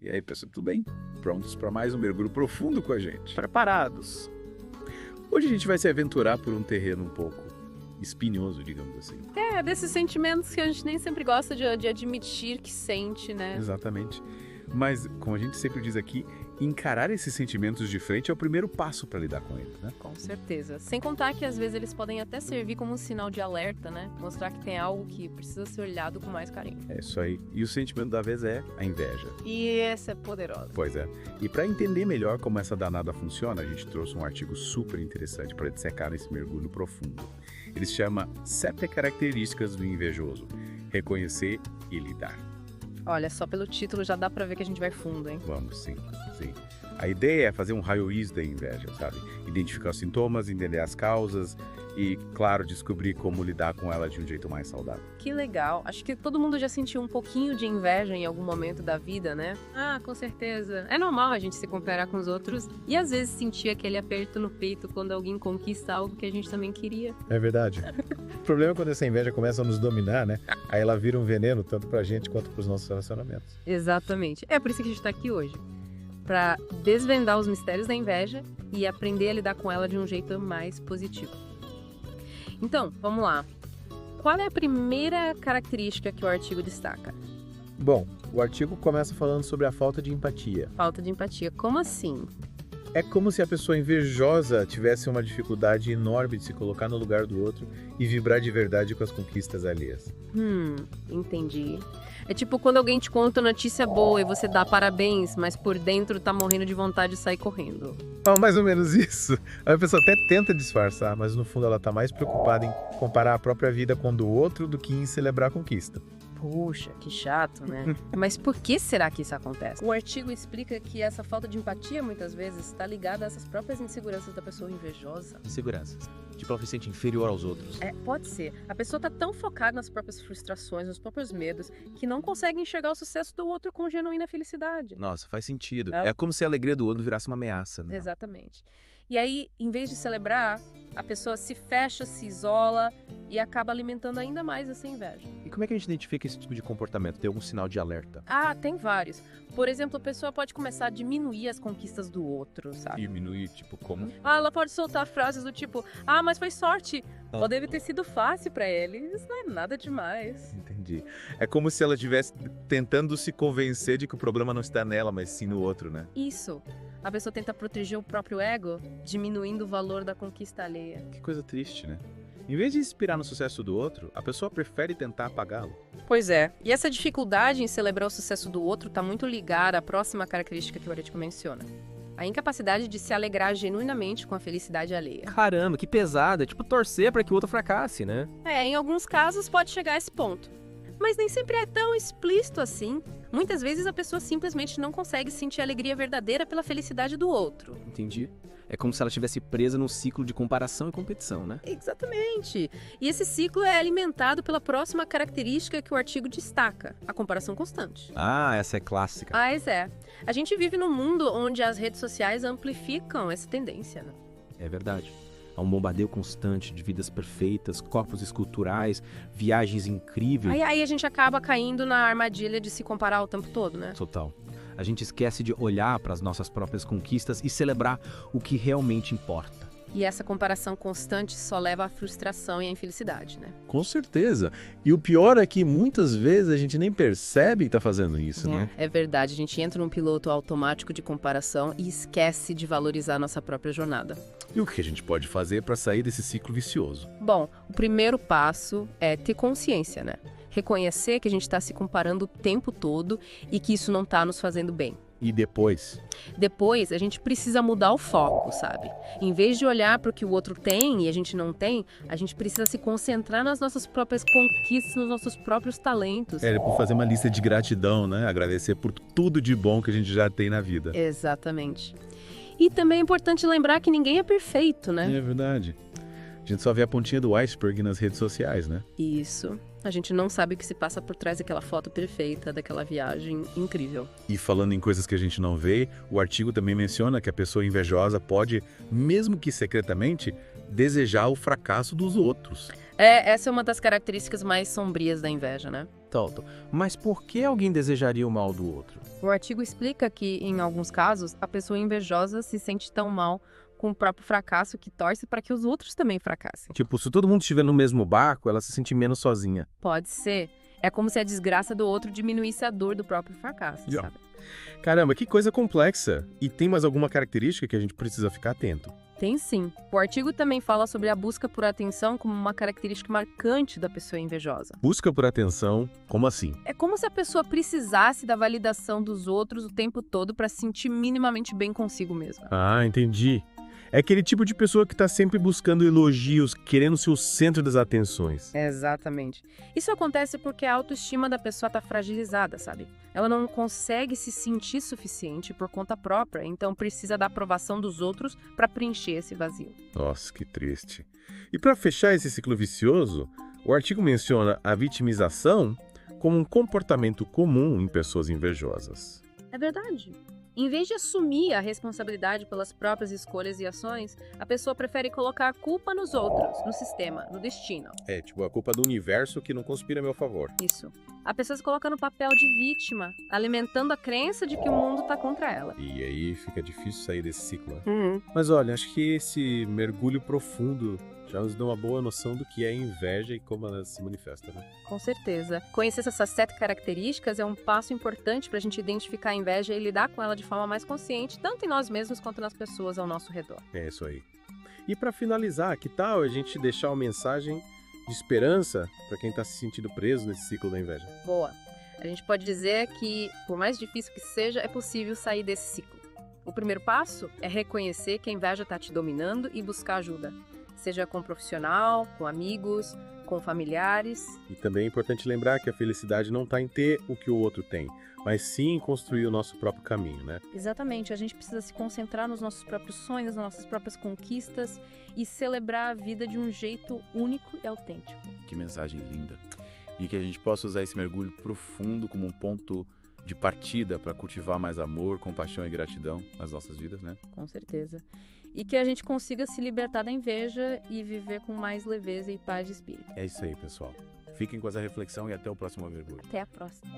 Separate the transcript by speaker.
Speaker 1: E aí, pessoal, tudo bem? Prontos para mais um mergulho profundo com a gente?
Speaker 2: Preparados.
Speaker 1: Hoje a gente vai se aventurar por um terreno um pouco espinhoso, digamos assim.
Speaker 3: É, desses sentimentos que a gente nem sempre gosta de admitir que sente, né?
Speaker 1: Exatamente. Mas, como a gente sempre diz aqui, encarar esses sentimentos de frente é o primeiro passo para lidar com eles, né?
Speaker 3: Com certeza. Sem contar que às vezes eles podem até servir como um sinal de alerta, né? Mostrar que tem algo que precisa ser olhado com mais carinho.
Speaker 1: É isso aí. E o sentimento da vez é a inveja.
Speaker 3: E essa é poderosa.
Speaker 1: Pois é. E para entender melhor como essa danada funciona, a gente trouxe um artigo super interessante para dissecar esse mergulho profundo. Ele se chama 7 características do invejoso. Reconhecer e lidar.
Speaker 3: Olha, só pelo título já dá pra ver que a gente vai fundo, hein?
Speaker 1: Vamos, sim. A ideia é fazer um raio-x da inveja, sabe? Identificar os sintomas, entender as causas e, claro, descobrir como lidar com ela de um jeito mais saudável.
Speaker 3: Que legal. Acho que todo mundo já sentiu um pouquinho de inveja em algum momento da vida, né? Ah, com certeza. É normal a gente se comparar com os outros e às vezes sentir aquele aperto no peito quando alguém conquista algo que a gente também queria.
Speaker 2: É verdade. O problema é quando essa inveja começa a nos dominar, né? Aí ela vira um veneno tanto pra gente quanto pros nossos relacionamentos.
Speaker 3: Exatamente. É por isso que a gente tá aqui hoje. Pra desvendar os mistérios da inveja e aprender a lidar com ela de um jeito mais positivo. Então, vamos lá. Qual é a primeira característica que o artigo destaca?
Speaker 2: Bom, o artigo começa falando sobre a falta de empatia.
Speaker 3: Falta de empatia. Como assim?
Speaker 2: É como se a pessoa invejosa tivesse uma dificuldade enorme de se colocar no lugar do outro e vibrar de verdade com as conquistas alheias.
Speaker 3: Entendi. É tipo quando alguém te conta notícia boa e você dá parabéns, mas por dentro tá morrendo de vontade de sair correndo.
Speaker 2: Mais ou menos isso. A pessoa até tenta disfarçar, mas no fundo ela tá mais preocupada em comparar a própria vida com a do outro do que em celebrar a conquista.
Speaker 3: Puxa, que chato, né? Mas por que será que isso acontece? O artigo explica que essa falta de empatia, muitas vezes, está ligada a essas próprias inseguranças da pessoa invejosa.
Speaker 4: Inseguranças. Tipo, ela se sente inferior aos outros.
Speaker 3: Pode ser. A pessoa tá tão focada nas próprias frustrações, nos próprios medos, que não consegue enxergar o sucesso do outro com genuína felicidade.
Speaker 4: Nossa, faz sentido.
Speaker 3: É.
Speaker 4: É como se a alegria do outro virasse uma ameaça, né?
Speaker 3: Exatamente. E aí, em vez de celebrar, a pessoa se fecha, se isola e acaba alimentando ainda mais essa inveja.
Speaker 4: E como é que a gente identifica esse tipo de comportamento? Tem algum sinal de alerta?
Speaker 3: Ah, tem vários. Por exemplo, a pessoa pode começar a diminuir as conquistas do outro, sabe?
Speaker 1: Diminuir, tipo, como?
Speaker 3: Ela pode soltar frases do tipo, mas foi sorte. Ou deve ter sido fácil pra ele. Isso não é nada demais.
Speaker 1: Entendi. É como se ela estivesse tentando se convencer de que o problema não está nela, mas sim no outro, né?
Speaker 3: Isso. A pessoa tenta proteger o próprio ego, diminuindo o valor da conquista alheia.
Speaker 1: Que coisa triste, né? Em vez de inspirar no sucesso do outro, a pessoa prefere tentar apagá-lo.
Speaker 3: Pois é. E essa dificuldade em celebrar o sucesso do outro está muito ligada à próxima característica que o artigo menciona. A incapacidade de se alegrar genuinamente com a felicidade alheia.
Speaker 5: Caramba, que pesada. É tipo torcer para que o outro fracasse, né?
Speaker 3: Em alguns casos pode chegar a esse ponto. Mas nem sempre é tão explícito assim. Muitas vezes a pessoa simplesmente não consegue sentir a alegria verdadeira pela felicidade do outro.
Speaker 5: Entendi. É como se ela estivesse presa num ciclo de comparação e competição, né?
Speaker 3: Exatamente. E esse ciclo é alimentado pela próxima característica que o artigo destaca, a comparação constante.
Speaker 4: Ah, essa é clássica.
Speaker 3: Mas a gente vive num mundo onde as redes sociais amplificam essa tendência, né?
Speaker 4: É verdade. Há um bombardeio constante de vidas perfeitas, corpos esculturais, viagens incríveis.
Speaker 3: Aí a gente acaba caindo na armadilha de se comparar o tempo todo, né?
Speaker 4: Total. A gente esquece de olhar para as nossas próprias conquistas e celebrar o que realmente importa.
Speaker 3: E essa comparação constante só leva à frustração e à infelicidade, né?
Speaker 1: Com certeza. E o pior é que muitas vezes a gente nem percebe que está fazendo isso, né?
Speaker 3: É verdade, a gente entra num piloto automático de comparação e esquece de valorizar a nossa própria jornada.
Speaker 1: E o que a gente pode fazer para sair desse ciclo vicioso?
Speaker 3: Bom, o primeiro passo é ter consciência, né? Reconhecer que a gente está se comparando o tempo todo e que isso não está nos fazendo bem.
Speaker 1: E depois?
Speaker 3: Depois, a gente precisa mudar o foco, sabe? Em vez de olhar para o que o outro tem e a gente não tem, a gente precisa se concentrar nas nossas próprias conquistas, nos nossos próprios talentos.
Speaker 1: Por fazer uma lista de gratidão, né? Agradecer por tudo de bom que a gente já tem na vida.
Speaker 3: Exatamente. E também é importante lembrar que ninguém é perfeito, né?
Speaker 1: É verdade. A gente só vê a pontinha do iceberg nas redes sociais, né?
Speaker 3: Isso. A gente não sabe o que se passa por trás daquela foto perfeita, daquela viagem incrível.
Speaker 1: E falando em coisas que a gente não vê, o artigo também menciona que a pessoa invejosa pode, mesmo que secretamente, desejar o fracasso dos outros.
Speaker 3: Essa é uma das características mais sombrias da inveja, né?
Speaker 4: Toto, mas por que alguém desejaria o mal do outro?
Speaker 3: O artigo explica que, em alguns casos, a pessoa invejosa se sente tão mal com o próprio fracasso que torce para que os outros também fracassem.
Speaker 4: Tipo, se todo mundo estiver no mesmo barco, ela se sente menos sozinha.
Speaker 3: Pode ser. É como se a desgraça do outro diminuísse a dor do próprio fracasso,
Speaker 1: Já.
Speaker 3: sabe?
Speaker 1: Caramba, que coisa complexa. E tem mais alguma característica que a gente precisa ficar atento?
Speaker 3: Tem sim. O artigo também fala sobre a busca por atenção como uma característica marcante da pessoa invejosa.
Speaker 1: Busca por atenção, como assim?
Speaker 3: É como se a pessoa precisasse da validação dos outros o tempo todo para se sentir minimamente bem consigo mesma.
Speaker 1: Ah, entendi. É aquele tipo de pessoa que está sempre buscando elogios, querendo ser o centro das atenções.
Speaker 3: Exatamente. Isso acontece porque a autoestima da pessoa está fragilizada, sabe? Ela não consegue se sentir suficiente por conta própria, então precisa da aprovação dos outros para preencher esse vazio.
Speaker 1: Nossa, que triste. E para fechar esse ciclo vicioso, o artigo menciona a vitimização como um comportamento comum em pessoas invejosas.
Speaker 3: É verdade. Em vez de assumir a responsabilidade pelas próprias escolhas e ações, a pessoa prefere colocar a culpa nos outros, no sistema, no destino.
Speaker 1: É, tipo, a culpa do universo que não conspira a meu favor.
Speaker 3: Isso. A pessoa se coloca no papel de vítima, alimentando a crença de que o mundo está contra ela.
Speaker 1: E aí fica difícil sair desse ciclo, né? Mas olha, acho que esse mergulho profundo já nos dá uma boa noção do que é inveja e como ela se manifesta, né?
Speaker 3: Com certeza. Conhecer essas 7 características é um passo importante para a gente identificar a inveja e lidar com ela de forma mais consciente, tanto em nós mesmos quanto nas pessoas ao nosso redor.
Speaker 1: É isso aí. E para finalizar, que tal a gente deixar uma mensagem de esperança para quem está se sentindo preso nesse ciclo da inveja?
Speaker 3: Boa. A gente pode dizer que, por mais difícil que seja, é possível sair desse ciclo. O primeiro passo é reconhecer que a inveja está te dominando e buscar ajuda. Seja com um profissional, com amigos, com familiares.
Speaker 1: E também é importante lembrar que a felicidade não está em ter o que o outro tem, mas sim em construir o nosso próprio caminho, né?
Speaker 3: Exatamente, a gente precisa se concentrar nos nossos próprios sonhos, nas nossas próprias conquistas e celebrar a vida de um jeito único e autêntico.
Speaker 6: Que mensagem linda. E que a gente possa usar esse mergulho profundo como um ponto de partida para cultivar mais amor, compaixão e gratidão nas nossas vidas, né?
Speaker 3: Com certeza. E que a gente consiga se libertar da inveja e viver com mais leveza e paz de espírito.
Speaker 1: É isso aí, pessoal. Fiquem com essa reflexão e até o próximo mergulho.
Speaker 3: Até a próxima.